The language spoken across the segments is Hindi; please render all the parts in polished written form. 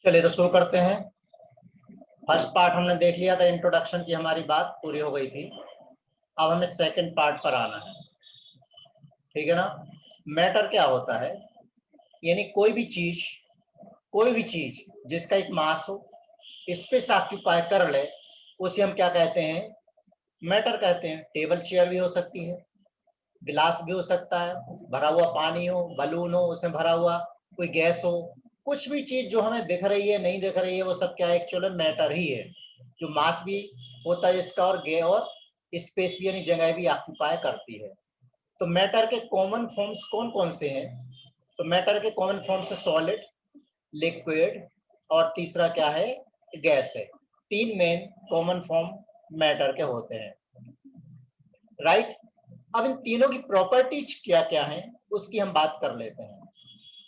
चलिए तो शुरू करते हैं। फर्स्ट पार्ट हमने देख लिया था, इंट्रोडक्शन की हमारी बात पूरी हो गई थी। अब हमें सेकंड पार्ट पर आना है, ठीक है ना। मैटर क्या होता है, यानी कोई भी चीज जिसका एक मास हो, स्पेस ऑक्यूपाई कर ले, उसे हम क्या कहते हैं, मैटर कहते हैं। टेबल चेयर भी हो सकती है, गिलास भी हो सकता है, भरा हुआ पानी हो, बलून हो उसमें भरा हुआ, कोई गैस हो, कुछ भी चीज जो हमें दिख रही है नहीं दिख रही है, वो सब क्या है, एक्चुअली मैटर ही है। जो मास भी होता है इसका, और स्पेस भी यानी जगह भी ऑक्यूपाई करती है। तो मैटर के कॉमन फॉर्म्स कौन कौन से हैं? तो मैटर के कॉमन फॉर्म्स है सॉलिड, लिक्विड और तीसरा क्या है, गैस है। तीन मेन कॉमन फॉर्म मैटर के होते हैं, राइट। अब इन तीनों की प्रॉपर्टीज क्या क्या हैं उसकी हम बात कर लेते हैं।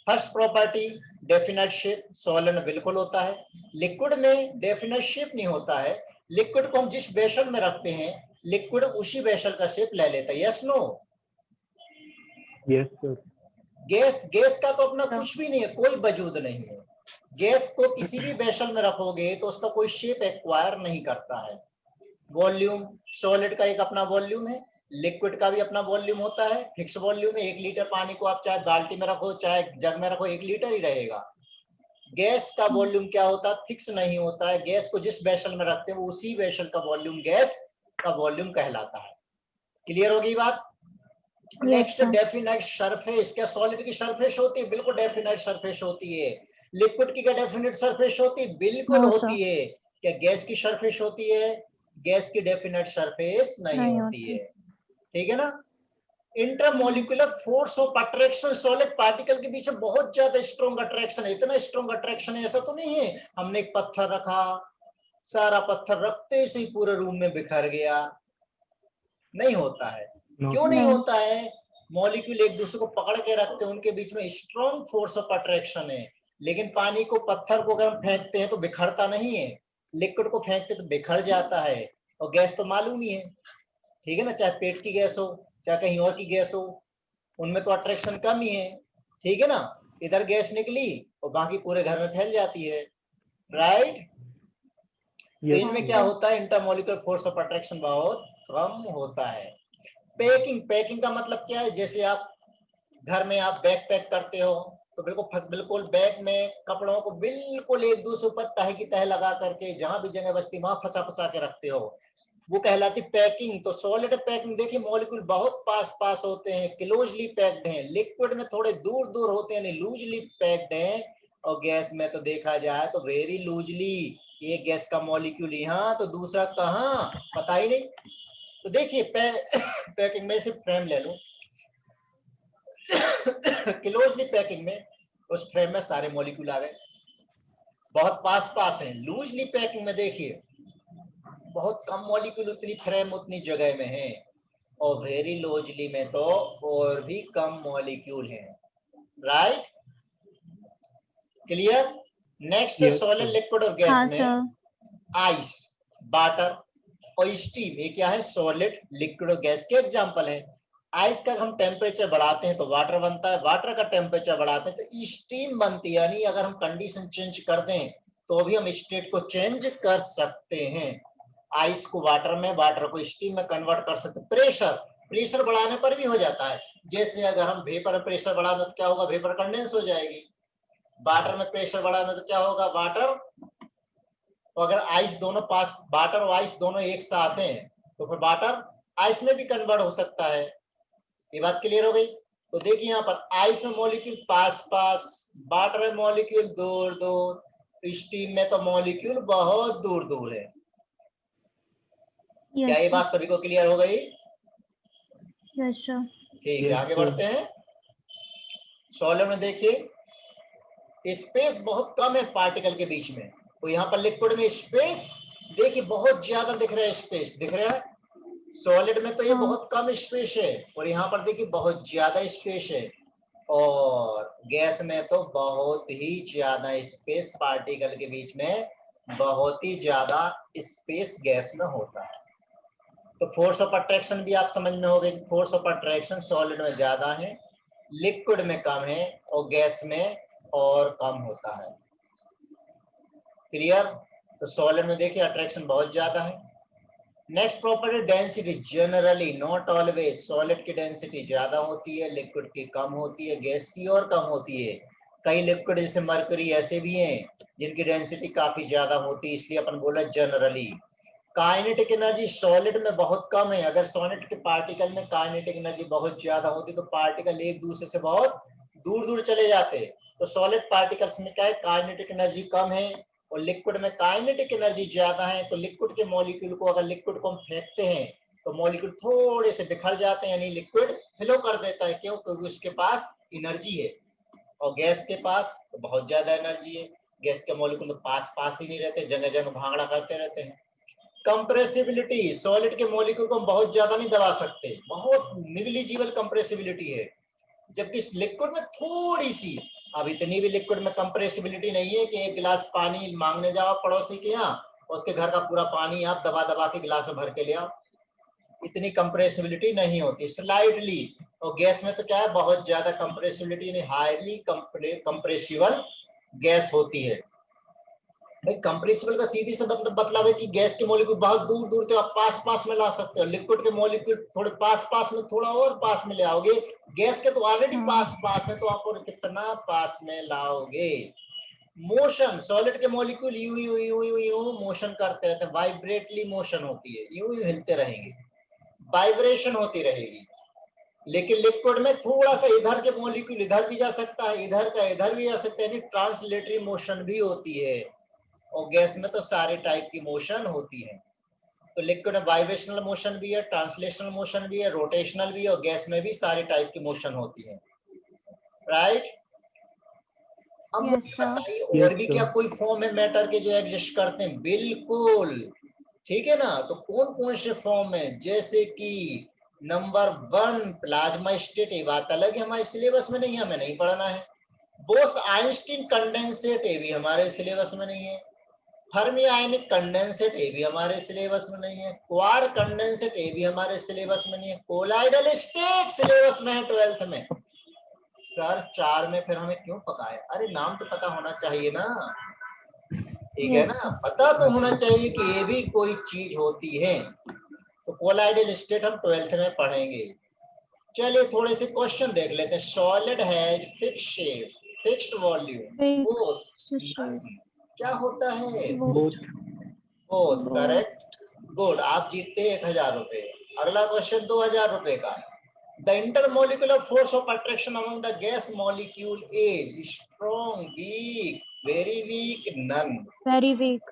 First property, definite shape. Solid में बिल्कुल होता है, लिक्विड में डेफिनेट शेप नहीं होता है। लिक्विड को हम जिस बेसल में रखते हैं, लिक्विड उसी बेसल का शेप ले लेता है। Yes no? Yes sir. Gas का तो अपना कुछ भी नहीं है, कोई वजूद नहीं है। गैस को किसी भी बेसल में रखोगे तो उसका कोई शेप एक्वायर नहीं करता है। वॉल्यूम, सॉलिड का एक अपना वॉल्यूम है, लिक्विड का भी अपना वॉल्यूम होता है, फिक्स वॉल्यूम है। 1 लीटर पानी को आप चाहे बाल्टी में रखो चाहे जग में रखो, 1 लीटर ही रहेगा। गैस का वॉल्यूम क्या होता है, फिक्स नहीं होता है। गैस को जिस बेसल में रखते हैं उसी बेसल का वॉल्यूम गैस का वॉल्यूम कहलाता है। क्लियर होगी बात? Next, definite surface. क्या सॉलिड की सरफेस होती है? बिल्कुल डेफिनेट सरफेस होती है। लिक्विड की क्या डेफिनेट सरफेस होती है? बिल्कुल होती है। क्या गैस की सरफेस होती है? गैस की डेफिनेट सरफेस नहीं होती है, ठीक है ना। Intermolecular force of attraction, solid particle के बीच में बहुत ज्यादा स्ट्रॉन्ग अट्रैक्शन है। इतना स्ट्रॉन्ग अट्रैक्शन है, ऐसा तो नहीं है हमने एक पत्थर रखा, सारा पत्थर रखते ही पूरे रूम में बिखर गया, नहीं होता है। क्यों नहीं होता है? मॉलिक्यूल एक दूसरे को पकड़ के रखते हैं, उनके बीच में स्ट्रॉन्ग फोर्स ऑफ अट्रैक्शन है। लेकिन पानी को, पत्थर को अगर हम फेंकते हैं तो बिखरता नहीं है, लिक्विड को फेंकते तो बिखर जाता है। और गैस तो मालूम ही है, ठीक है ना, चाहे पेट की गैस हो चाहे कहीं और की गैस हो, उनमें तो अट्रैक्शन कम ही है, ठीक है ना। इधर गैस निकली और बाकी पूरे घर में फैल जाती है, राइट। तो इनमें क्या होता है, इंटरमोलिकुलर फोर्स ऑफ अट्रैक्शन बहुत कम होता है। पैकिंग का मतलब क्या है, जैसे आप घर में आप बैग पैक करते हो तो बिल्कुल बैग में कपड़ों को बिल्कुल एक दूसरे पर तह की तह लगा करके जहां भी जगह बचती वहां फंसा फंसा के रखते हो, वो कहलाती पैकिंग। तो सॉलिड पैकिंग देखिए, मॉलिक्यूल बहुत पास पास होते हैं, क्लोजली पैक्ड हैं। लिक्विड में थोड़े दूर दूर होते हैं, लूजली पैक्ड हैं। और गैस में तो देखा जाए तो वेरी लूजली, ये गैस का मॉलिक्यूल यहाँ तो दूसरा कहाँ, पता ही नहीं। तो देखिए पैकिंग में से फ्रेम ले लो, क्लोजली पैकिंग में उस फ्रेम में सारे मॉलिक्यूल आ गए, बहुत पास पास हैं। लूजली पैकिंग में देखिए बहुत कम मॉलिक्यूल उतनी फ्रेम उतनी जगह में है, और वेरी लूजली में तो और भी कम मॉलिक्यूल हैं, राइट। क्लियर? नेक्स्ट है सॉलिड, लिक्विड और गैस में आइस, वाटर और स्टीम। ये क्या है, सॉलिड, लिक्विड और गैस के एग्जांपल है। आइस का हम टेम्परेचर बढ़ाते हैं तो वाटर बनता है, वाटर का टेम्परेचर बढ़ाते हैं तो स्टीम बनती है। यानी अगर हम कंडीशन चेंज कर दें तो भी हम स्टेट को चेंज कर सकते हैं। आइस को वाटर में, वाटर को स्टीम में कन्वर्ट कर सकते हैं। प्रेशर बढ़ाने पर भी हो जाता है। जैसे अगर हम वेपर प्रेशर बढ़ा दें तो क्या होगा, वेपर कंडेंस हो जाएगी। वाटर में प्रेशर बढ़ाना तो क्या होगा, वाटर, तो अगर आइस दोनों पास, वाटर और आइस दोनों एक साथ हैं तो फिर वाटर आइस में भी कन्वर्ट हो सकता है। ये बात क्लियर हो गई? तो देखिए यहाँ पर आइस में मॉलिक्यूल पास पास, वाटर में मॉलिक्यूल दूर दूर, स्टीम में तो मॉलिक्यूल बहुत दूर दूर है। क्या ये बात सभी को क्लियर हो गई? ठीक है, आगे बढ़ते हैं। सॉलिड में देखिए स्पेस बहुत कम है पार्टिकल के बीच में, तो यहाँ पर लिक्विड में स्पेस देखिए बहुत ज्यादा दिख रहा है, स्पेस दिख रहा है। सॉलिड में तो ये बहुत कम स्पेस है, और यहाँ पर देखिए बहुत ज्यादा स्पेस है। और गैस में तो बहुत ही ज्यादा स्पेस, पार्टिकल के बीच में बहुत ही ज्यादा स्पेस गैस में होता है। तो फोर्स ऑफ अट्रैक्शन भी आप समझ में हो गए कि फोर्स ऑफ अट्रैक्शन सॉलिड में ज्यादा है, लिक्विड में कम है, और गैस में और कम होता है। क्लियर? तो सॉलिड में देखिए अट्रैक्शन बहुत ज्यादा है। Next property density, generally not always, solid की डेंसिटी ज्यादा होती है, लिक्विड की कम होती है, गैस की और कम होती है। कई लिक्विड जैसे मरकरी ऐसे भी हैं जिनकी डेंसिटी काफी ज्यादा होती है, इसलिए अपन बोला जनरली। काइनेटिक एनर्जी सॉलिड में बहुत कम है। अगर सॉलिड के पार्टिकल में काइनेटिक एनर्जी बहुत ज्यादा होती तो पार्टिकल एक दूसरे से बहुत दूर दूर चले जाते। तो सॉलिड पार्टिकल्स में क्या है, काइनेटिक एनर्जी कम है, और लिक्विड में काइनेटिक एनर्जी ज्यादा है। तो लिक्विड के मॉलिक्यूल को, अगर लिक्विड को हम फेंकते हैं तो मॉलिक्यूल थोड़े से बिखर जाते हैं, यानी लिक्विड फ्लो कर देता है। क्यों? क्योंकि उसके पास एनर्जी है। और गैस के पास तो बहुत ज्यादा एनर्जी है। गैस के मॉलिक्यूल तो पास पास ही नहीं रहते, जगह जगह भांगड़ा करते रहते हैं। कंप्रेसिबिलिटी, सॉलिड के मॉलिक्यूल को हम बहुत ज्यादा नहीं दबा सकते, बहुत निग्लिजिबल कंप्रेसिबिलिटी है। जबकि इस लिक्विड में थोड़ी सी, अब इतनी भी लिक्विड में कंप्रेसिबिलिटी नहीं है कि एक गिलास पानी मांगने जाओ पड़ोसी के यहाँ, उसके घर का पूरा पानी आप दबा दबा के गिलास में भर के ले आओ, इतनी कंप्रेसिबिलिटी नहीं होती, स्लाइडली। और गैस में तो क्या है, बहुत ज्यादा कंप्रेसिबिलिटी नहीं, हाईली कंप्रेसिबल गैस होती है। भाई कंप्रेसिबल का सीधी से मतलब है कि गैस के मॉलिक्यूल बहुत दूर दूर थे, आप पास पास में ला सकते हो। लिक्विड के मॉलिक्यूल थोड़े पास पास में, थोड़ा और पास में ले आओगे। गैस के तो ऑलरेडी पास पास है, तो आप और कितना पास में लाओगे। मोशन, सॉलिड के molecule you you you you you motion करते रहते हैं, वाइब्रेटली मोशन होती है, यू यू हिलते रहेंगे, वाइब्रेशन होती रहेगी। लेकिन लिक्विड में थोड़ा सा इधर के मॉलिक्यूल इधर भी जा सकता है, इधर का इधर भी जा सकता है, यानी ट्रांसलेटरी मोशन भी होती है। और गैस में तो सारे टाइप की मोशन होती है। तो लिक्विड में वाइब्रेशनल मोशन भी है, ट्रांसलेशनल मोशन भी है, रोटेशनल भी है, और गैस में भी सारे टाइप की मोशन होती है। राइट? अब मुझे बताइए और भी क्या कोई फॉर्म है मैटर के जो एग्जिस्ट करते हैं? बिल्कुल, ठीक है ना। तो कौन कौन से फॉर्म है? जैसे कि नंबर 1 प्लाज्मा स्टेट, ये बात अलग है, हमारे सिलेबस में नहीं है, हमें नहीं पढ़ना है। बोस आइंस्टीन कंडेंसेट, ये भी हमारे सिलेबस में नहीं है। फर्मी आयनिक कंडेंसेट, ये भी हमारे सिलेबस में नहीं है। क्वार्क कंडेंसेट, ये भी हमारे सिलेबस में नहीं है। कोलाइडल स्टेट सिलेबस में है 12th में। सर 4 में फिर हमें क्यों पकाए? अरे नाम तो पता होना चाहिए ना, ठीक है ना, पता तो होना चाहिए कि ये भी कोई चीज होती है। तो कोलाइडल स्टेट हम 12th में पढ़ेंगे। चलिए थोड़े से क्वेश्चन देख लेते हैं। Solid has fixed shape, fixed volume, both, क्या होता है? Both, correct, good. आप जीतते हैं 1000 रुपए। अगला क्वेश्चन 2000 रुपए का। The intermolecular force of attraction among the gas molecule is strong, weak, very weak, none? Very weak.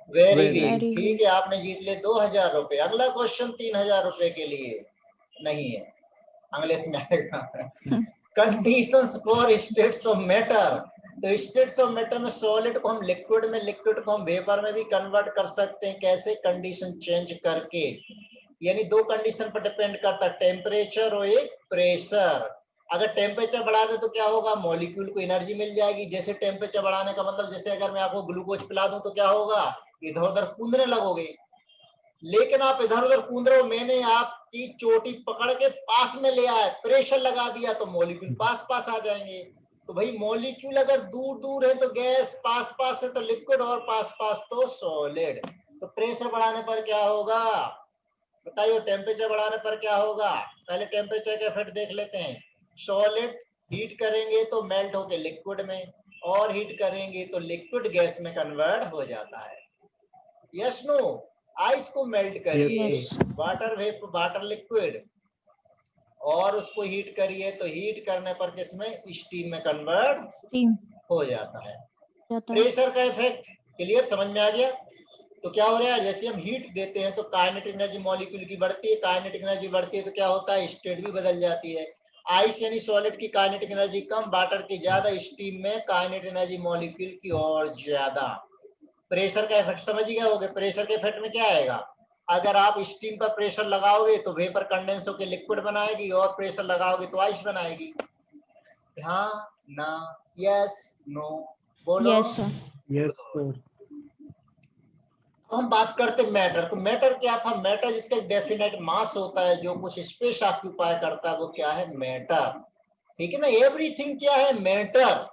Very weak, ठीक है, आपने जीत लिए 2000 रुपए। अगला क्वेश्चन 3000 रुपए के लिए नहीं है, अगले में आएगा। Conditions for states of matter. तो स्टेट्स ऑफ मैटर में सॉलिड को हम लिक्विड में, लिक्विड को हम वेपर में भी कन्वर्ट कर सकते हैं। कैसे? कंडीशन चेंज करके, यानी 2 कंडीशन पर डिपेंड करता है, टेम्परेचर और एक प्रेशर। अगर टेम्परेचर बढ़ा दे तो क्या होगा? मॉलिक्यूल को एनर्जी मिल जाएगी। जैसे टेम्परेचर बढ़ाने का मतलब, जैसे अगर मैं आपको ग्लूकोज पिला दूं तो क्या होगा? इधर उधर कूदने लगोगे। लेकिन आप इधर उधर कूद रहे हो, मैंने आपकी चोटी पकड़ के पास में ले आया, प्रेशर लगा दिया, तो मॉलिक्यूल पास पास आ जाएंगे। तो भाई मॉलिक्यूल अगर दूर दूर है तो गैस, पास पास है तो लिक्विड, और पास पास तो सॉलिड। तो प्रेशर बढ़ाने पर क्या होगा बताइए? टेम्परेचर बढ़ाने पर क्या होगा? पहले टेम्परेचर का इफेक्ट देख लेते हैं। सॉलिड हीट करेंगे तो मेल्ट होके लिक्विड में, और हीट करेंगे तो लिक्विड गैस में कन्वर्ट हो जाता है। Yes no? आइस को मेल्ट करिए, वाटर वेपर, वाटर लिक्विड, और उसको हीट करिए तो हीट करने पर किसमें? स्टीम में कन्वर्ट हो जाता है। प्रेशर का इफेक्ट क्लियर, समझ में आ गया? तो क्या हो रहा है? जैसे हम हीट देते हैं तो काइनेटिक एनर्जी मॉलिक्यूल की बढ़ती है, काइनेटिक एनर्जी बढ़ती है तो क्या होता है? स्टेट भी बदल जाती है। आइस यानी सॉलिड की काइनेटिक एनर्जी कम, वाटर की ज्यादा, स्टीम में काइनेटिक एनर्जी मॉलिक्यूल की और ज्यादा। प्रेशर का इफेक्ट समझ गए होगे? प्रेशर के इफेक्ट में क्या आएगा? अगर आप स्टीम पर प्रेशर लगाओगे तो वेपर कंडेंस होकर लिक्विड बनाएगी, और प्रेशर लगाओगे तो आइस बनाएगी। हाँ ना? Yes no? बोलो। Yes sir. हम बात करते मैटर। तो मैटर क्या था? मैटर जिसका डेफिनेट मास होता है, जो कुछ स्पेस ऑक्यूपाई करता है, वो क्या है? मैटर। ठीक है ना? एवरीथिंग क्या है? मैटर।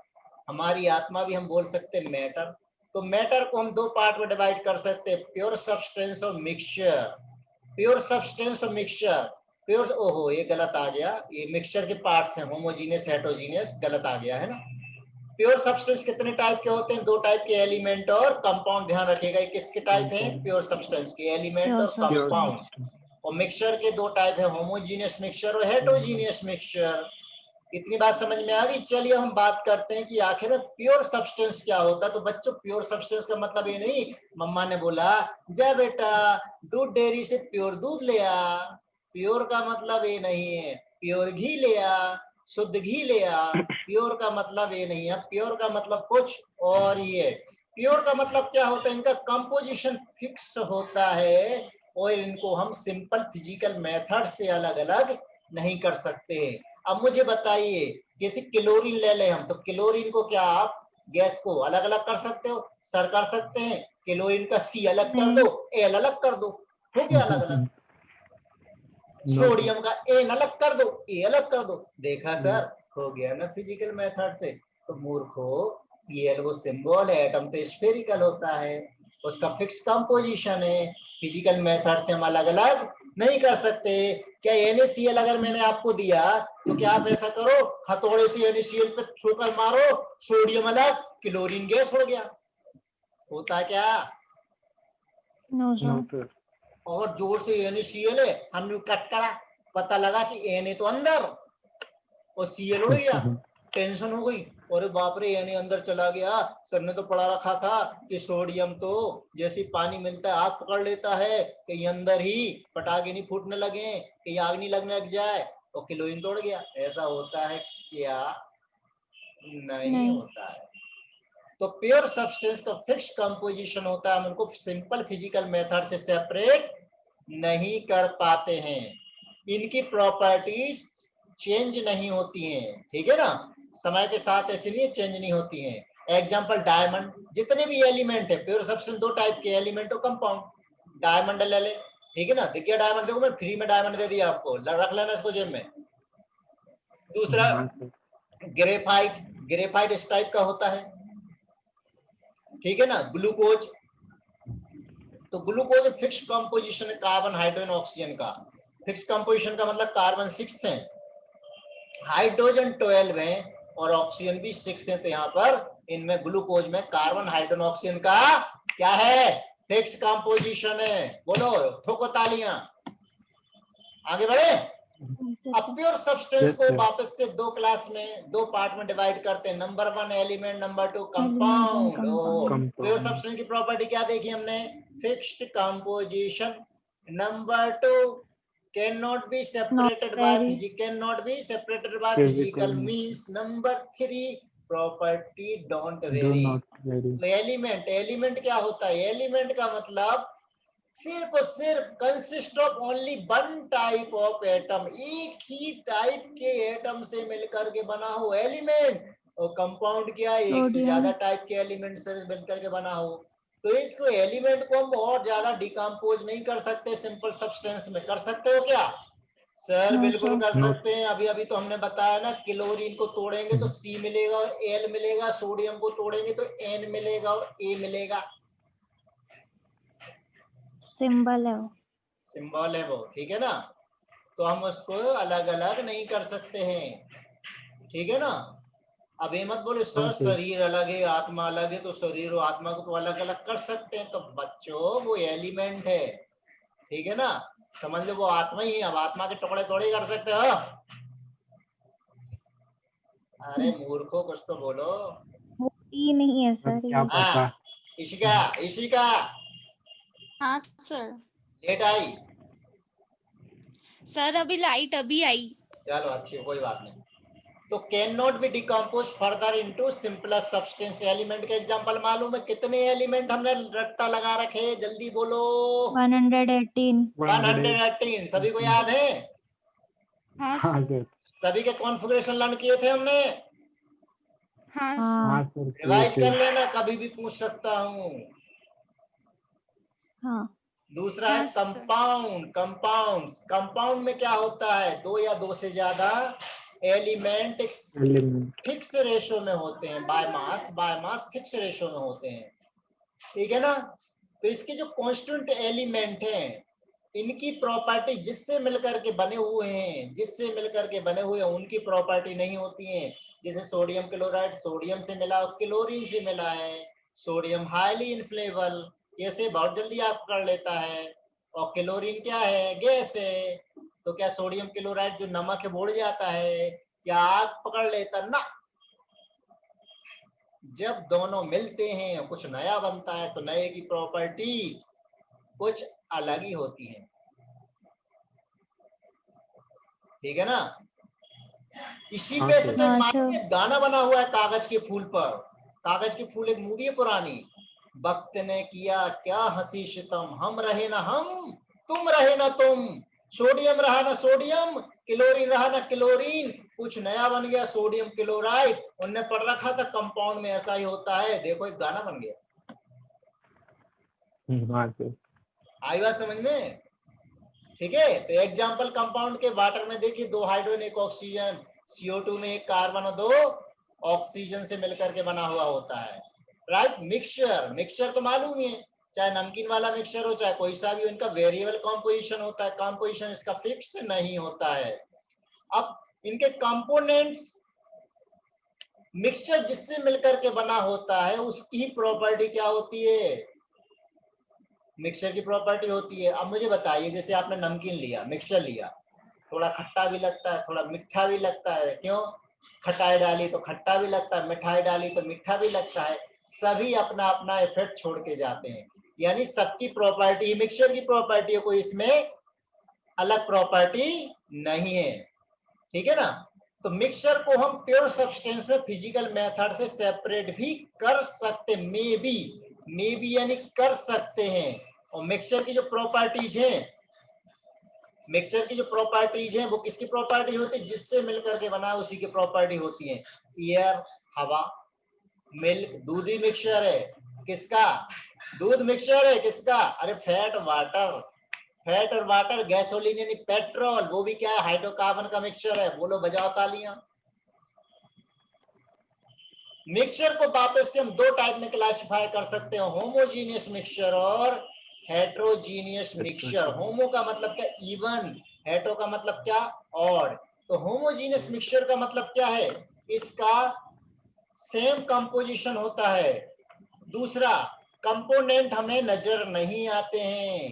हमारी आत्मा भी हम बोल सकते हैं मैटर। तो मैटर को हम दो पार्ट में डिवाइड कर सकते हैं, प्योर सब्सटेंस और मिक्सचर। प्योर सब्सटेंस और मिक्सचर, प्योर, ओहो ये गलत आ गया, ये मिक्सचर के पार्ट्स हैं, होमोजीनियस हेटेरोजीनियस, गलत आ गया है ना। प्योर सब्सटेंस कितने टाइप के होते हैं? दो टाइप के, एलिमेंट और कंपाउंड। ध्यान रखिएगा, ये किसके टाइप है? प्योर सब्सटेंस के, एलिमेंट और कंपाउंड। और मिक्सचर के दो टाइप है, होमोजीनियस मिक्सचर और हेटेरोजीनियस मिक्सचर। इतनी बात समझ में आ गई? चलिए हम बात करते हैं कि आखिर में प्योर सब्सटेंस क्या होता है। तो बच्चों प्योर सब्सटेंस का मतलब ये नहीं मम्मा ने बोला जा बेटा दूध डेयरी से प्योर दूध ले आ, प्योर का मतलब ये नहीं है प्योर घी ले आ, शुद्ध घी ले आ। प्योर का मतलब ये नहीं है, प्योर का मतलब कुछ और ही है। प्योर का मतलब क्या होता है? इनका कंपोजिशन फिक्स होता है और इनको हम सिंपल फिजिकल मेथड से अलग अलग नहीं कर सकते। अब मुझे बताइए, जैसे क्लोरीन ले लें हम, तो क्लोरीन को क्या आप गैस को अलग अलग कर सकते हो? सर कर सकते हैं। क्लोरीन का सी अलग कर दो, एल अलग कर दो, हो गया अलग अलग। सोडियम का एन अलग कर दो, ए अलग कर दो, देखा सर, हो गया ना फिजिकल मेथड से। तो मूर्खो, Cl वो सिंबल है, एटम तो स्फेरिकल होता है, उसका फिक्स कंपोजिशन है, फिजिकल मेथड से हम अलग अलग नहीं कर सकते। क्या NaCl अगर मैंने आपको दिया तो क्या आप ऐसा करो हथौड़े से NaCl पे ठोकर मारो, सोडियम अलग क्लोरीन गैस हो गया? होता क्या? No sir. और जोर से NaCl है, हमने कट करा, पता लगा कि Na तो अंदर और Cl उड़ गया, टेंशन हो गई, अरे बाप रे Na अंदर चला गया। सर ने तो पढ़ा रखा था कि सोडियम तो जैसे पानी मिलता है आग पकड़ लेता है, कहीं अंदर ही पटाखे नहीं फूटने लगे, कहीं आग नहीं लगने लग जाए, और क्लोरीन तोड़ गया। ऐसा होता है क्या? नहीं होता है। तो प्योर सब्सटेंस का फिक्स कंपोजिशन होता है, हम उनको सिंपल फिजिकल मेथड से सेपरेट नहीं कर पाते हैं, इनकी प्रॉपर्टीज चेंज नहीं होती हैं, ठीक है ना, समय के साथ ऐसे नहीं चेंज नहीं होती हैं। एग्जांपल डायमंड, जितने भी एलिमेंट है प्योर सब्सटेंस दो टाइप के, एलिमेंट और कंपाउंड। डायमंड ले ले, ठीक है ना, देखिए डायमंड, देखो मैं फ्री में डायमंड दे दिया आपको, रख लेना इसको जेब में। दूसरा ग्रेफाइट, ग्रेफाइट इस टाइप का होता है, ठीक है ना। ग्लूकोज, तो ग्लूकोज फिक्स कंपोजिशन है, कार्बन हाइड्रोजन ऑक्सीजन का। फिक्स कंपोजिशन का मतलब कार्बन 6 है, हाइड्रोजन 12 है और ऑक्सीजन भी 6 है। तो यहाँ पर इनमें ग्लूकोज में कार्बन हाइड्रोजन ऑक्सीजन का क्या है? फिक्स कंपोजिशन है। बोलो, ठोको तालियां, आगे बढ़े। अब प्योर सब्सटेंस को वापस से दो क्लास में, दो पार्ट में डिवाइड करते हैं, number 1 element, number 2 compound. Pure substance की प्रॉपर्टी क्या देखी हमने? Fixed composition. Number 2 cannot be separated by physical means. Number 3 property don't vary. तो एलिमेंट क्या होता है? एलिमेंट का मतलब सिर्फ और सिर्फ consist of only one type of atom, एक ही टाइप के एटम से मिलकर के बना हो एलिमेंट। और कंपाउंड क्या? एक से ज्यादा टाइप के एलिमेंट से मिलकर के बना हो। तो इसको एलिमेंट को हम और ज्यादा डिकम्पोज नहीं कर सकते सिंपल सब्सटेंस में। कर सकते हो क्या? सर बिल्कुल कर सकते हैं। अभी अभी तो हमने बताया ना, क्लोरीन को तोड़ेंगे तो C मिलेगा और L मिलेगा, सोडियम को तोड़ेंगे तो N मिलेगा और A मिलेगा। सिंबल है वो, सिंबल है वो, ठीक है ना। तो हम उसको अलग अलग नहीं कर सकते हैं, ठीक है ना। अब ये मत बोले सर शरीर अलग है आत्मा अलग है, तो शरीर और आत्मा को तो अलग अलग कर सकते हैं। तो बच्चों वो एलिमेंट है, ठीक है ना, समझ लो वो आत्मा ही है। अब आत्मा के टुकड़े थोड़े कर सकते हो। अरे मूर्खों कुछ तो बोलो। होती नहीं है सर ये। पता। इसी का हाँ सर। लेट आई सर अभी लाइट अभी आई। चलो अच्छी, कोई बात नहीं। तो can not be decompose further into simpler substance. Element के एग्जांपल मालूम है? कितने एलिमेंट हमने रट्टा लगा रखे? जल्दी बोलो। 118। 118 सभी को याद है? हाँ सर। सभी के कॉन्फ़िगरेशन लर्न किए थे हमने? हाँ हाँ सर। रिवाइज कर लेना, कभी भी पूछ सकता हूँ। हाँ। दूसरा है कंपाउंड। कंपाउंड में क्या होता है? दो या दो से ज्यादा एलिमेंट फिक्स रेशो में होते हैं, बाय मास फिक्स रेशो में होते हैं। ठीक है ना। तो इसके जो कांस्टेंट एलिमेंट हैं, इनकी प्रॉपर्टी जिससे मिलकर के बने हुए हैं, जिससे मिलकर के बने हुए हैं, उनकी प्रॉपर्टी नहीं होती है। जैसे सोडियम क्लोराइड सोडियम से मिला और क्लोरीन से मिला है, सोडियम हाईली इनफ्लेमेबल, कैसे बहुत जल्दी आग पकड़ लेता है, और क्लोरीन क्या है, गैस है। तो क्या सोडियम क्लोराइड जो नमक है बुड़ जाता है या आग पकड़ लेता ना। जब दोनों मिलते हैं कुछ नया बनता है, तो नए की प्रॉपर्टी कुछ अलग ही होती है। ठीक है ना। इसी पे से तो मालूम है गाना बना हुआ है कागज के फूल पर। कागज के फूल एक मूवी है पुरानी। वक्त ने किया क्या हंसी सितम, हम रहे ना हम, तुम रहे ना तुम, सोडियम रहा ना सोडियम, क्लोरीन रहा ना क्लोरीन, कुछ नया बन गया सोडियम क्लोराइड। उनने पढ़ रखा था कंपाउंड में ऐसा ही होता है, देखो एक गाना बन गया। आई बात समझ में। ठीक है। तो एग्जाम्पल कंपाउंड के वाटर में देखिए, 2 हाइड्रोजन 1 ऑक्सीजन, CO2 में 1 कार्बन और 2 ऑक्सीजन से मिलकर के बना हुआ होता है। राइट। मिक्सचर, मिक्सचर तो मालूम ही है, चाहे नमकीन वाला मिक्सचर हो चाहे कोई सा भी, उनका वेरिएबल कॉम्पोजिशन होता है, कॉम्पोजिशन इसका फिक्स नहीं होता है। अब इनके कंपोनेंट्स, मिक्सचर जिससे मिलकर के बना होता है उसकी प्रॉपर्टी क्या होती है, मिक्सचर की प्रॉपर्टी होती है। अब मुझे बताइए, जैसे आपने नमकीन लिया, मिक्सचर लिया, थोड़ा खट्टा भी लगता है, थोड़ा मीठा भी लगता है, क्यों, खटाई डाली तो खट्टा भी लगता है, मिठाई डाली तो मीठा भी लगता है, सभी अपना अपना इफेक्ट छोड़ के जाते हैं। यानी सबकी प्रॉपर्टी मिक्सचर की प्रॉपर्टी है, कोई इसमें अलग प्रॉपर्टी नहीं है। ठीक है ना। तो मिक्सचर को हम प्योर सब्सटेंस में फिजिकल मेथड से सेपरेट भी कर सकते, मे बी यानी कर सकते हैं। और मिक्सचर की जो प्रॉपर्टीज हैं, मिक्सचर की जो प्रॉपर्टीज हैं वो किसकी प्रॉपर्टी होती है, जिससे मिलकर के बना उसी की प्रॉपर्टी होती है। एयर, हवा, मिल्क, दूध ही मिक्सचर है। किसका, दूध मिक्सचर है किसका, अरे फैट वाटर, फैट और वाटर, गैसोलीन यानी पेट्रोल, वो भी क्या है, हाइड्रोकार्बन का मिक्सचर है। बोलो बजाओ तालियां। मिक्सचर को वापस से हम 2 टाइप में क्लासिफाई कर सकते हैं, होमोजीनियस मिक्सचर और हेट्रोजीनियस मिक्सचर। होमो का मतलब क्या, इवन, हेट्रो का मतलब क्या, ऑड। तो होमोजीनियस मिक्सचर का मतलब क्या है, इसका सेम कंपोजिशन होता है। दूसरा, कंपोनेंट हमें नजर नहीं आते हैं।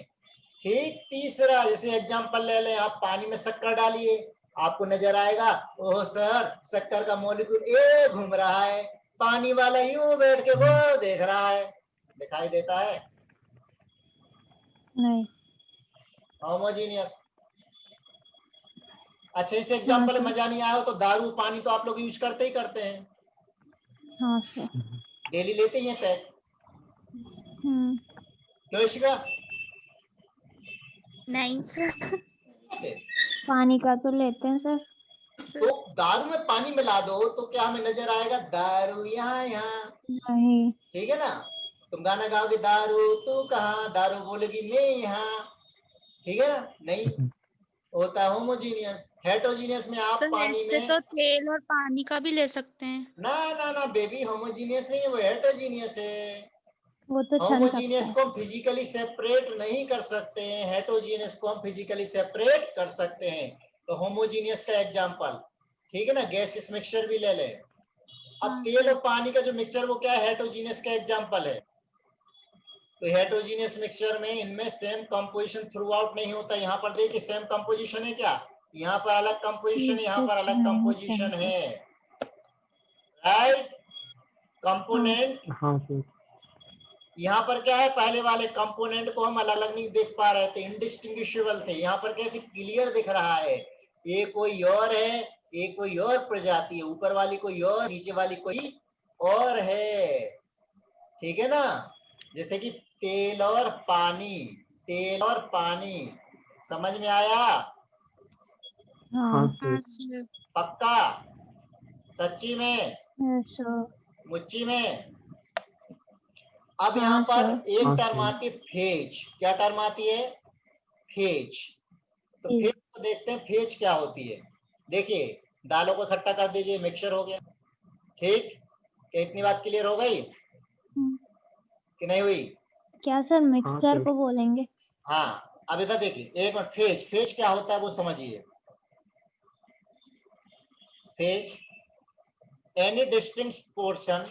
ठीक। तीसरा, जैसे एग्जांपल ले लें, आप पानी में शक्कर डालिए, आपको नजर आएगा, ओह सर शक्कर का मॉलिक्यूल ए घूम रहा है, पानी वाला यूं बैठ के वो देख रहा है, दिखाई देता है नहीं। होमोजीनियस। अच्छा, इस एग्जांपल में मजा नहीं आया हो तो दारू पानी तो आप लोग यूज करते ही करते हैं, हाँ सर। डेली लेते ही हैं पैक, क्यों इशिका, नहीं सर। पानी का तो लेते हैं सर। तो दारू में पानी मिला दो तो क्या हमें नजर आएगा, दारू यहाँ यहाँ, नहीं। ठीक है ना। तुम गाना गाओगे, दारू तू कहाँ, दारू बोलेगी मैं यहाँ, ठीक है ना। नहीं होता होमोजीनियस। हेट्रोजीनियस में आप सर पानी ऐसे में, तो तेल और पानी का भी ले सकते हैं। ना ना ना बेबी, होमोजीनियस नहीं है, वो हेट्रोजीनियस है। वो तो छन सकता होमोजीनियस है। को हम फिजिकली सेपरेट नहीं कर सकते हैं, हेट्रोजीनियस को हम फिजिकली सेपरेट कर सकते हैं। तो होमोजीनियस का एग्जांपल, ठीक है ना, गैसियस मिक्सचर भी ले लें। अब हाँ तेल सर। और पानी का जो मिक्सचर वो क्या है, हेट्रोजीनियस का एग्जांपल है। तो हेट्रोजीनियस मिक्सचर में इनमें सेम कंपोजिशन थ्रू आउट नहीं होता। यहाँ पर देखिए सेम कंपोजिशन है क्या, यहाँ पर अलग कंपोजिशन है, यहाँ पर अलग नहीं कंपोजिशन सर। है, राइट। हाँ। कंपोनेंट, यहाँ पर क्या है, पहले वाले कंपोनेंट को हम अलग अलग नहीं देख पा रहे थे, इनडिस्टिंग्विशेबल थे, यहाँ पर कैसे क्लियर दिख रहा है, ये कोई और है, ये कोई और प्रजाति है, ऊपर वाली कोई और, नीचे वाली कोई और है। ठीक है ना। जैसे कि तेल और पानी, तेल और पानी, समझ में आया, हाँ हाँ सर। पक्का, सच्ची में, सर। मुच्ची में। अब यहाँ हाँ पर सर। एक टर्म आती है फेज, क्या टर्म आती है, फेज। तो फेज को देखते हैं, फेज क्या होती है। देखिए दालों को इकट्ठा कर दीजिए, मिक्सचर हो गया। ठीक, क्या इतनी बात क्लियर हो गई। कि नहीं हुई? क्या सर मिक्सचर को बोलेंगे? हाँ, अब इधर देखिए एक मिनट, फेज, फेज क्या होता है वो समझिए। Phase, any distinct portion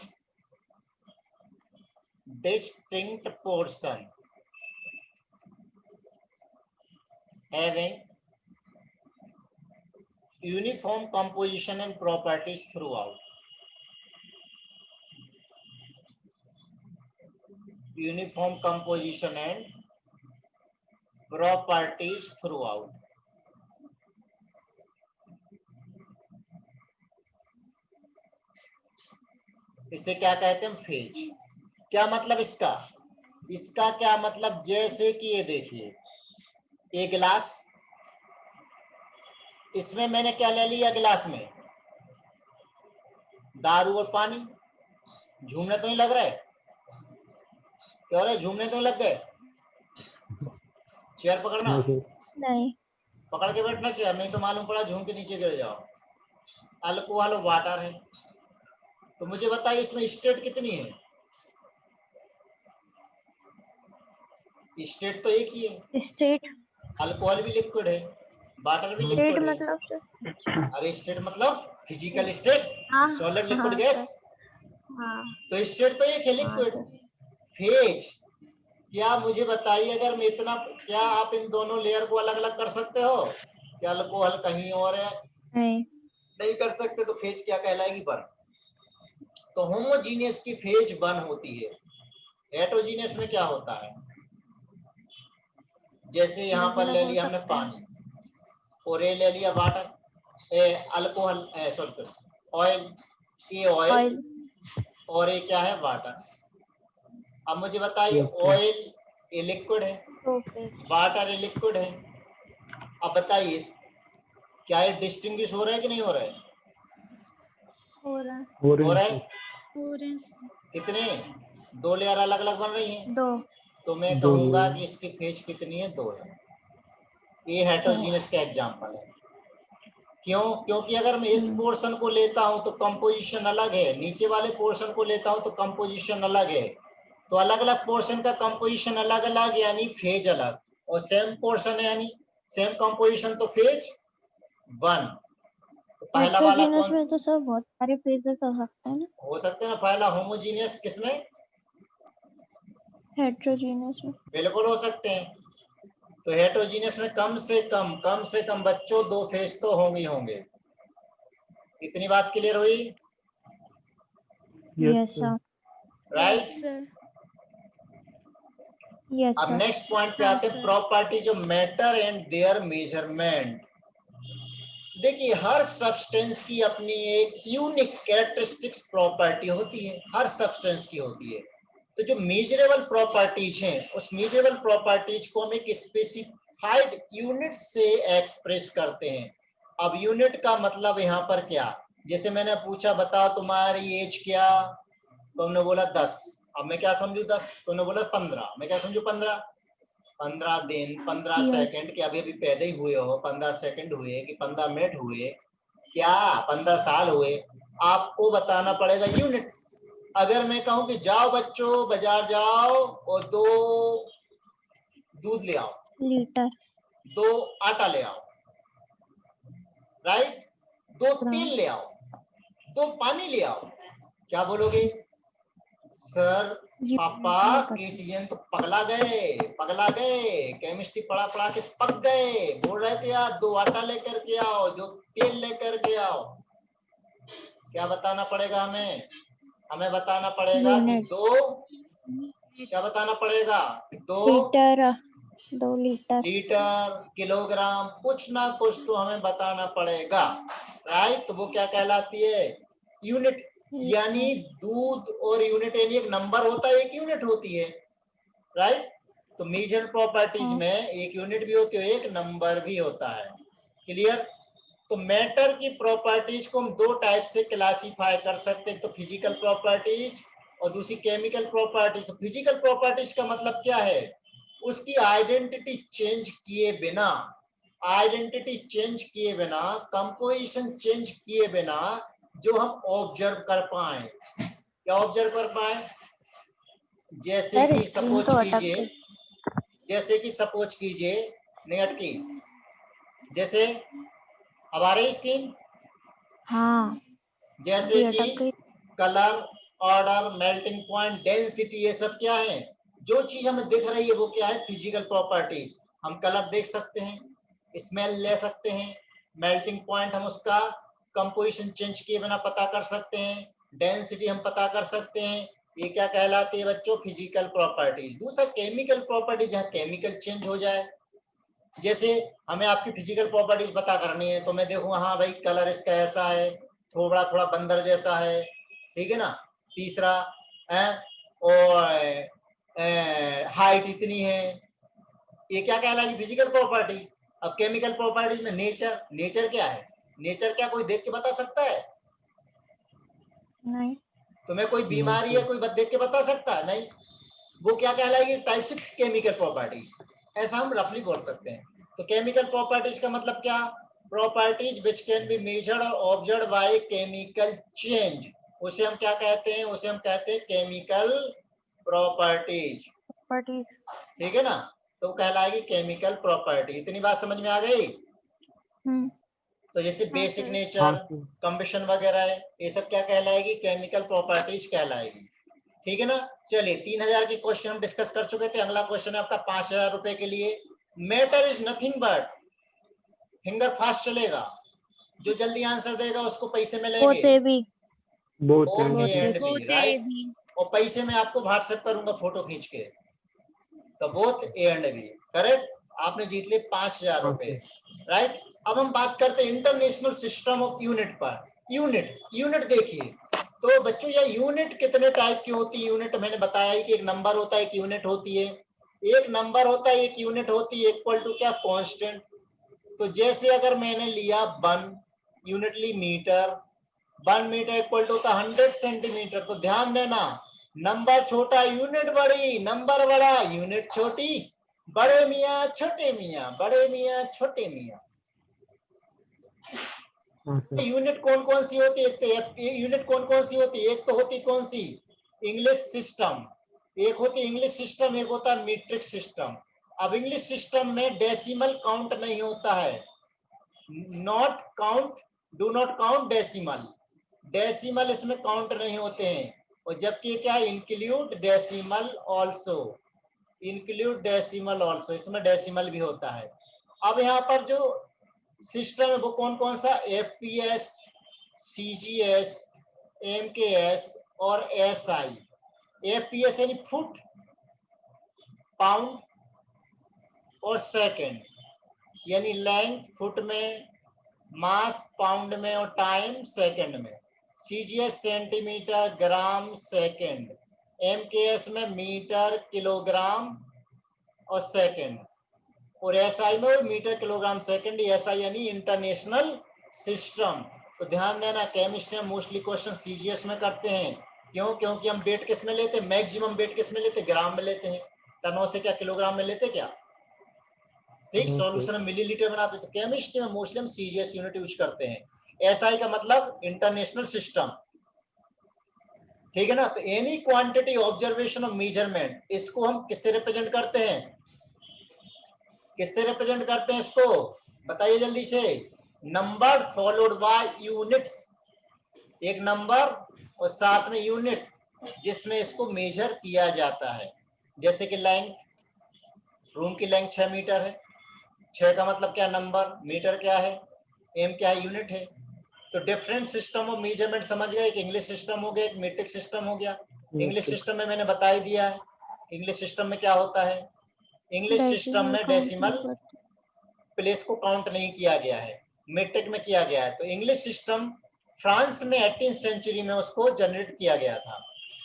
having uniform composition and properties throughout. Uniform composition and properties throughout. इसे क्या कहते हैं? फेज। क्या मतलब इसका? इसका क्या मतलब, जैसे कि ये देखिए एक गिलास, इसमें मैंने क्या ले लिया गिलास में? दारू और पानी। झूमने तो नहीं लग रहा है? क्या रहे, झूमने तो नहीं लग गए? चेयर पकड़ना, नहीं। पकड़ के बैठना चेयर, नहीं तो मालूम पड़ा झूम के नीचे गिर जाओ। अल्कोहल और वाटर है, तो मुझे बताइए इसमें स्टेट कितनी है? स्टेट तो एक ही है। स्टेट, अल्कोहल भी लिक्विड है, वाटर भी स्टेट लिक्विड है। मतलब सर? अरे स्टेट मतलब फिजिकल स्टेट, हाँ, सॉलिड लिक्विड हाँ, गैस। हाँ, तो स्टेट तो एक है, हाँ लिक्विड। सर। फेज, क्या मुझे बताइए, अगर मैं इतना, क्या आप इन दोनों लेयर को अलग अलग कर सकते हो? क्या अल्कोहल कहीं और है? नहीं। नहीं कर सकते, तो फेज क्या कहलाएगी? बन। तो होमोजीनियस की फेज बन होती है। हेटेरोजीनियस में क्या होता है? जैसे यहाँ पर ले लिया हमने पानी, और ये ले लिया वाटर, अल्कोहल, सॉरी ऑयल, ये ऑयल, और ये क्या है? वाटर। अब मुझे बताइए ऑयल ये लिक्विड है, वाटर ये लिक्विड है। अब बताइए क्या ये डिस्टिंग्विश हो रहा है कि नहीं हो रहा है? हो रहा है। हो रहा है। ऑरेंज। कितने? दो लेयर अलग अलग बन रही हैं। 2। तो मैं कहूंगा कि इसकी फेज कितनी है? 2 है। ये हेटेरोजीनियस का एग्जांपल है। क्यों? क्योंकि अगर मैं इस पोर्शन को लेता हूं तो कंपोजिशन अलग है, नीचे वाले पोर्शन को लेता हूं तो कंपोजिशन अलग है। तो अलग अलग पोर्शन का कंपोजिशन अलग अलग, यानी फेज अलग, और सेम पोर्शन है यानी सेम कंपोजिशन, तो फेज 1। तो पहला वाला कौन? में तो सर बहुत सारे फेजेस हो सकते हैं ना? हो सकते हैं ना। पहला होमोजीनियस किसमें? हेटेरोजीनियस में। बिल्कुल हो सकते हैं। तो हेटेरोजीनियस में कम से कम बच्चों 2 फेज तो होंगे होंगे। इतनी बात क्लियर हुई? Yes sir. Right. Sir. Yes अब सर। नेक्स्ट पॉइंट पे हाँ, आते हैं, sir. Properties of matter and there measurement. देखिए हर सब्सटेंस की अपनी एक यूनिक कैरेक्टरिस्टिक्स प्रॉपर्टी होती है, हर सब्सटेंस की होती है। तो जो मेजरेबल प्रॉपर्टीज हैं, उस मेजरेबल प्रॉपर्टीज को हम एक स्पेसिफाइड यूनिट से एक्सप्रेस करते हैं। अब यूनिट का मतलब यहाँ पर क्या? जैसे मैंने पूछा बताओ तुम्हारी एज क्या, तुमने बोला 10। अब मैं क्या समझू 10? तुमने बोला 15, मैं क्या समझू 15? 15 दिन, 15 सेकंड, कि अभी अभी पैदा ही हुए हो, 15 सेकंड हुए कि 15 मिनट हुए, क्या 15 साल हुए? आपको बताना पड़ेगा यूनिट। अगर मैं कहूं कि जाओ बच्चों बाजार जाओ और 2 दूध ले आओ, लीटर। 2 आटा ले आओ, राइट, 2 तेल ले आओ, 2 पानी ले आओ, क्या बोलोगे? सर पापा के सीजन तो पगला गए, केमिस्ट्री पढ़ा पढ़ा के पक गए, बोल रहे थे यार 2 आटा लेकर के आओ, जो तेल लेकर के आओ। क्या बताना पड़ेगा हमें? हमें बताना पड़ेगा कि 2, क्या बताना पड़ेगा? 2 लीटर, 2 लीटर, लीटर, किलोग्राम, कुछ ना कुछ तो हमें बताना पड़ेगा, राइट। तो वो क्या कहलाती है? यूनिट। यानी दूध और यूनिट यानी एक नंबर होता है, एक यूनिट होती है, राइट। तो मेजर प्रॉपर्टीज में एक यूनिट भी होती है, एक नंबर भी होता है। क्लियर? तो मैटर की प्रॉपर्टीज को हम 2 टाइप से क्लासिफाई कर सकते हैं, तो फिजिकल प्रॉपर्टीज और दूसरी केमिकल प्रॉपर्टीज। तो फिजिकल प्रॉपर्टीज का मतलब क्या है? उसकी आइडेंटिटी चेंज किए बिना, कंपोजिशन चेंज किए बिना, जो हम ऑब्जर्व कर पाए। क्या ऑब्जर्व कर पाए? जैसे सर कि स्क्रीन सपोज तो अटक कीजिए, गई। जैसे कि सपोज कीजिए, नहीं अटकी, जैसे अब आ रही स्क्रीन, हाँ जैसे अभी कि अटक गई। Colour, order, melting point, density, ये सब क्या है? जो चीज हमें दिख रही है वो क्या है? Physical properties. हम कलर देख सकते हैं, स्मेल ले सकते हैं, मेल्टिंग पॉइंट हम उसका कंपोजिशन चेंज किए बिना पता कर सकते हैं, डेंसिटी हम पता कर सकते हैं। ये क्या कहलाती है बच्चों? Physical properties. दूसरा केमिकल प्रॉपर्टीज, जहाँ केमिकल चेंज हो जाए। जैसे हमें आपकी फिजिकल प्रॉपर्टीज पता करनी है तो मैं देखूंगा हाँ भाई कलर इसका ऐसा है, थोड़ा थोड़ा बंदर जैसा है, ठीक है ना। तीसरा है और हाइट इतनी है, ये क्या कहलाएगी? Physical property. अब केमिकल प्रॉपर्टीज में नेचर, नेचर क्या है? नेचर क्या कोई देख के बता सकता है? नहीं तुम्हें कोई बीमारी है, कोई देख के बता सकता है? नहीं। वो क्या कहलाएगी? टाइप्स ऑफ केमिकल प्रॉपर्टीज, ऐसा हम रफली बोल सकते हैं। तो केमिकल प्रॉपर्टीज का मतलब क्या? Properties which can be measured और ऑब्जर्व बाय केमिकल चेंज, उसे हम क्या कहते हैं? उसे हम कहते हैं केमिकल प्रॉपर्टीज, प्रॉपर्टीज। ठीक है ना। तो कहलाएगी केमिकल प्रॉपर्टी। इतनी बात समझ में आ गई? तो जैसे हाँ बेसिक सर। नेचर, कंबशन वगैरह है, ये सब क्या कहलाएगी? केमिकल प्रॉपर्टीज कहलाएगी, ठीक है ना। चलिए 3000 के क्वेश्चन हम डिस्कस कर चुके थे। अगला क्वेश्चन है आपका 5000 रुपए के लिए। Matter is nothing but, finger fast चलेगा, जो जल्दी आंसर देगा उसको पैसे मिलेंगे, both A B. Both A and B, both A right. B. और पैसे मैं आपको व्हाट्सएप करूंगा फोटो खींच के। तो both A and B, correct. आपने जीत लिए 5000 रुपए, राइट। अब हम बात करते हैं इंटरनेशनल सिस्टम ऑफ यूनिट पर। यूनिट, यूनिट देखिए तो बच्चों ये यूनिट कितने टाइप की होती है? यूनिट मैंने बताया ही कि एक नंबर होता है, एक यूनिट होती है, एक नंबर होता है, एक यूनिट होती है, इक्वल टू क्या? कांस्टेंट। तो जैसे अगर मैंने लिया 1 यूनिट ली मीटर, 1 मीटर इक्वल टू होता 100 सेंटीमीटर। तो ध्यान देना, नंबर छोटा यूनिट बड़ी, नंबर बड़ा यूनिट छोटी, बड़े मियाँ छोटे मियाँ, बड़े मियाँ छोटे मियाँ। यूनिट कौन कौन सी होती है? यूनिट कौन कौन सी होती है? एक तो होती कौन सी? इंग्लिश सिस्टम, एक होती इंग्लिश सिस्टम, एक होता है मीट्रिक सिस्टम। अब इंग्लिश सिस्टम में डेसिमल काउंट नहीं होता है, not count, do not count decimal, decimal इसमें काउंट नहीं होते हैं। और जबकि क्या है? Include decimal also, include decimal also, इसमें डेसिमल भी होता है। अब यहाँ पर जो सिस्टम है वो कौन कौन सा? एफपीएस, सीजीएस, एमकेएस और एसआई। एफपीएस यानी फुट, पाउंड और सेकंड, यानी लेंथ फुट में, मास पाउंड में और टाइम सेकंड में। सीजीएस सेंटीमीटर, ग्राम, सेकंड। एमकेएस में मीटर, किलोग्राम और सेकंड। और एसआई में मीटर, किलोग्राम, सेकंड। एसआई यानी इंटरनेशनल सिस्टम। तो ध्यान देना, केमिस्ट्री में मोस्टली क्वेश्चन सीजीएस में करते हैं। क्यों? क्योंकि हम वेट किस में लेते हैं? मैक्सिमम वेट किस में लेते हैं? ग्राम में लेते हैं। टनों से क्या किलोग्राम में लेते क्या? ठीक, सॉल्यूशन हम मिलीलीटर बनाते हैं। तो केमिस्ट्री में मोस्टली हम सीजीएस यूनिट यूज करते हैं। एसआई का मतलब इंटरनेशनल सिस्टम, ठीक है ना। तो any quantity observation of measurement, इसको हम किससे रिप्रेजेंट करते हैं? किससे रिप्रेजेंट करते हैं इसको? बताइए जल्दी से। नंबर फॉलोड बाय यूनिट्स, एक नंबर और साथ में यूनिट जिसमें इसको मेजर किया जाता है। जैसे कि लेंथ, रूम की लेंथ 6 मीटर है, 6 का मतलब क्या? नंबर, मीटर क्या है? एम क्या है? यूनिट है। तो डिफरेंट सिस्टम ऑफ मेजरमेंट समझ गए। एक इंग्लिश सिस्टम हो गया, एक मीट्रिक सिस्टम हो गया। इंग्लिश सिस्टम में मैंने बता ही दिया है, इंग्लिश सिस्टम में क्या होता है? इंग्लिश सिस्टम में डेसिमल प्लेस को काउंट नहीं किया गया है, मीट्रिक में किया गया है। तो इंग्लिश सिस्टम फ्रांस में 18th सेंचुरी में उसको जनरेट किया गया था।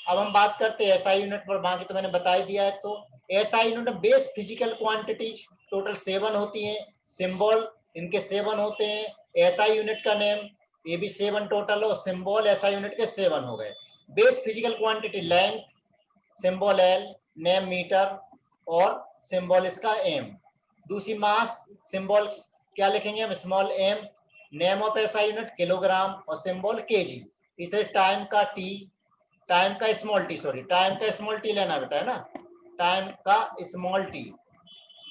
अब हम बात करते हैं एसआई यूनिट पर, बाकी तो मैंने बता ही दिया है। तो एसआई यूनिट में बेस फिजिकल क्वांटिटीज टोटल 7 होती हैं, सिंबल इनके 7 होते हैं। एसआई यूनिट का नेम ये भी 7 टोटल हो, सिंबल एसआई यूनिट के 7 हो गए। Base physical quantity length, symbol L, name metre और सिंबल इसका एम। दूसरी मास, सिंबल क्या लिखेंगे हम? Small M. Name of SI unit kilogram और सिंबल केजी। इसे टाइम का टी, टाइम का स्मॉल टी, सॉरी टाइम का स्मॉल टी लेना बेटा, है ना, टाइम का स्मॉल टी,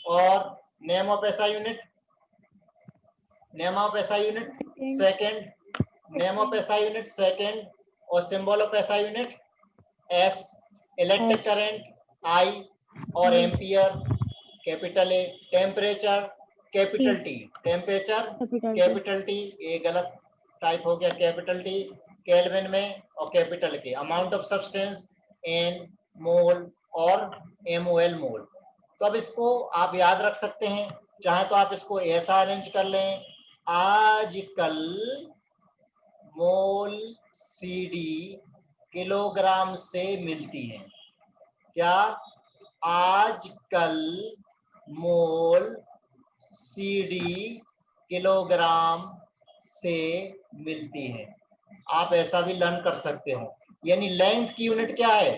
और name of SI unit, name of SI unit second, name of SI unit second, और symbol of SI unit S, electric current I, और ampere capital A, temperature capital T, temperature capital T, ये गलत टाइप हो गया, कैपिटल टी केल्विन में, और कैपिटल के, अमाउंट ऑफ सब्सटेंस एन मोल और एमओएल मोल। तो अब इसको आप याद रख सकते हैं, चाहे तो आप इसको ऐसा अरेंज कर लें, आजकल मोल सीडी किलोग्राम से मिलती है, क्या आजकल मोल सीडी किलोग्राम से मिलती है। आप ऐसा भी लर्न कर सकते हो, यानी लेंथ की यूनिट क्या है,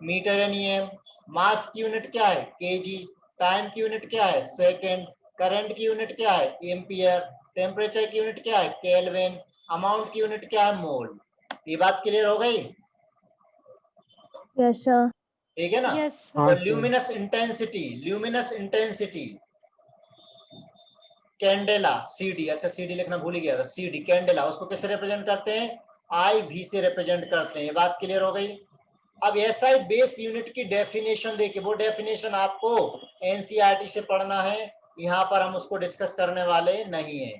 मीटर यानी एम, मास की यूनिट क्या है, केजी, टाइम की यूनिट क्या है, सेकेंड, करंट की यूनिट क्या है, एम्पियर, टेम्परेचर की यूनिट क्या है, केल्विन, अमाउंट की यूनिट क्या है, मोल। ये बात क्लियर हो गई? Yes sir. ठीक है ना? यस तो luminous intensity, luminous intensity candela, CD, अच्छा सीडी लिखना भूल ही गया था, सीडी कैंडेला, उसको किससे रिप्रेजेंट करते हैं, आई वी से रिप्रेजेंट करते हैं। बात क्लियर हो गई? अब एसआई बेस यूनिट की डेफिनेशन देखिए, वो डेफिनेशन आपको एनसीईआरटी से पढ़ना है, यहाँ पर हम उसको डिस्कस करने वाले नहीं है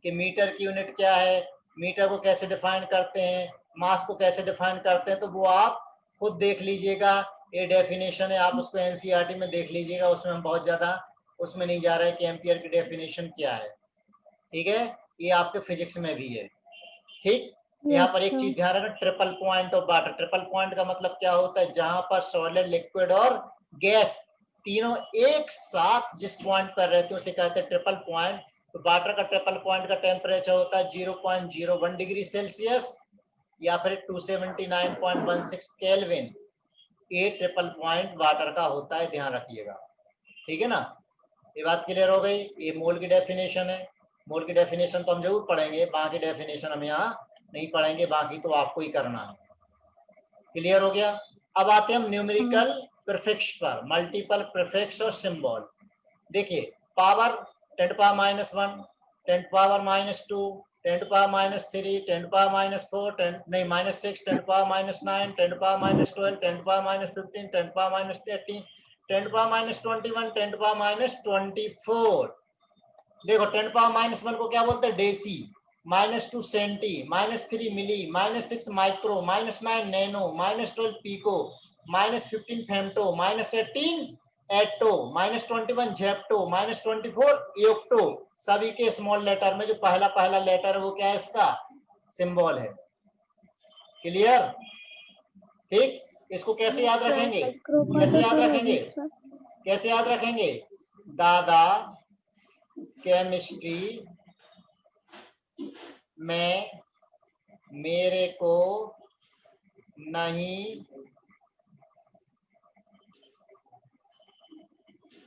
कि मीटर की यूनिट क्या है, मीटर को कैसे डिफाइन करते हैं, मास को कैसे डिफाइन करते हैं, तो वो आप खुद देख लीजिएगा, ये डेफिनेशन है, आप उसको एनसीईआरटी में देख लीजिएगा, उसमें हम बहुत ज्यादा उसमें नहीं जा रहा है कि एम्पियर की डेफिनेशन क्या है, ठीक है, ये आपके फिजिक्स में भी है, ठीक। यहाँ पर एक चीज ध्यान रखना, triple point of water, triple point का मतलब क्या होता है, जहां पर सॉलिड, लिक्विड और गैस तीनों एक साथ जिस पॉइंट पर रहते हैं उसे कहते हैं ट्रिपल पॉइंट। तो वाटर का ट्रिपल पॉइंट का टेम्परेचर होता है 0.01 डिग्री सेल्सियस या फिर 279.16 केल्विन, ये ट्रिपल पॉइंट वाटर का होता है, ध्यान रखिएगा, ठीक है ना। ये बात क्लियर हो गई? ये मोल की डेफिनेशन है, मोल की डेफिनेशन तो हम जरूर पढ़ेंगे, बाकी डेफिनेशन हम यहाँ नहीं पढ़ेंगे, बाकी तो आपको ही करना है। क्लियर हो गया? अब आते हैं हम न्यूमेरिकल प्रीफिक्स पर, मल्टीपल प्रीफिक्स और सिंबल। देखिए power 10 to power -1, 10 to power -2, 10 to power -3, 10 to power -4, 10 नहीं -6, 10 to power -9, 10 to power -12, 10 to power -15, 10 to power -18, 10 to power -21, 10 to power -24। देखो 10 to power -1 को क्या बोलते हैं, डेसी, -2 सेंटी, -3 मिली, -6 माइक्रो, -9 नैनो, -12 पीको, -15 फेम्टो, -18 एटो, -21 जेप्टो, -24 योक्टो, सभी के स्मॉल लेटर में जो पहला पहला लेटर है वो क्या है, इसका सिंबल है। क्लियर? ठीक, इसको कैसे याद रखेंगे, कैसे याद रखेंगे, कैसे याद रखेंगे, दादा केमिस्ट्री में मेरे को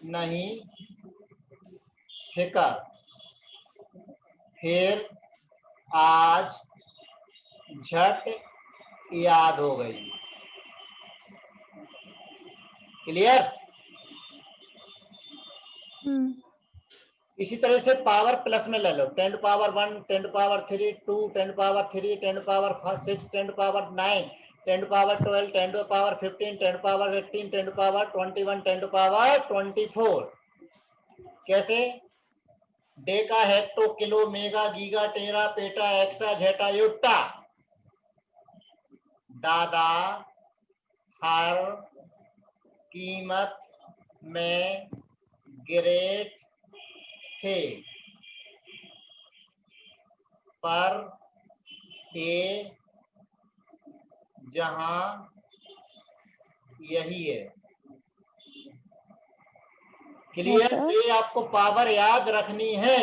नहीं फिकर, फिर आज झट याद हो गई। क्लियर? इसी तरह से पावर प्लस में ले लो, 10 to power 1, 10 to power 3, 2, 10 to power 3, 10 to power 6, 10 to power 9, 10 to power 12, 10 to power 15, 10 to power 18, 10 to power 21, 10 to power 24। कैसे? Deca, hecto, kilo, mega, giga, tera, peta, exa, zetta, yotta. दादा हर कीमत में ग्रेट थे, पर ये जहां यही है। क्लियर? ये आपको पावर याद रखनी है,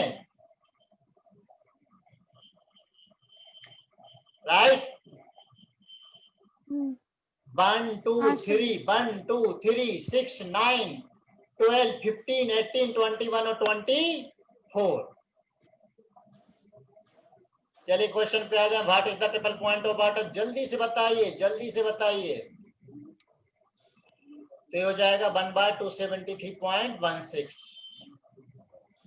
राइट? 1 2 3, 1 2 3, 6 9 12 15 18 21 और 24। चलिए क्वेश्चन पे आ जाए। What is the triple point of water? जल्दी से बताइए, जल्दी से बताइए। तो ये हो जाएगा 1/273.16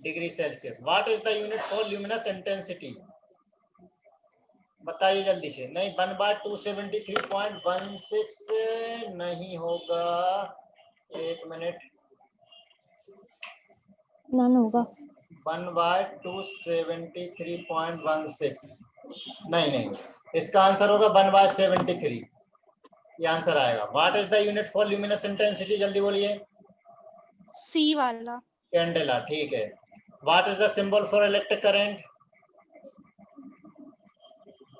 degree Celsius. What is the unit for luminous intensity? बताइए जल्दी से। नहीं, 1/273.16 नहीं होगा, एक मिनट। नन होगा। 1/273.16 नहीं, इसका आंसर होगा 1/73। ये आंसर आएगा। What is the unit for luminous intensity? जल्दी बोलिए। सी वाला। कैंडेला, ठीक है। What is the symbol for electric current?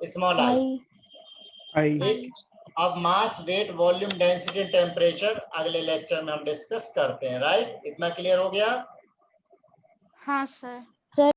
Small I. I. ठीक। अब mass, weight, volume, density, temperature अगले लेक्चर में हम डिस्कस करते हैं। राइट, इतना क्लियर हो गया? हाँ सर।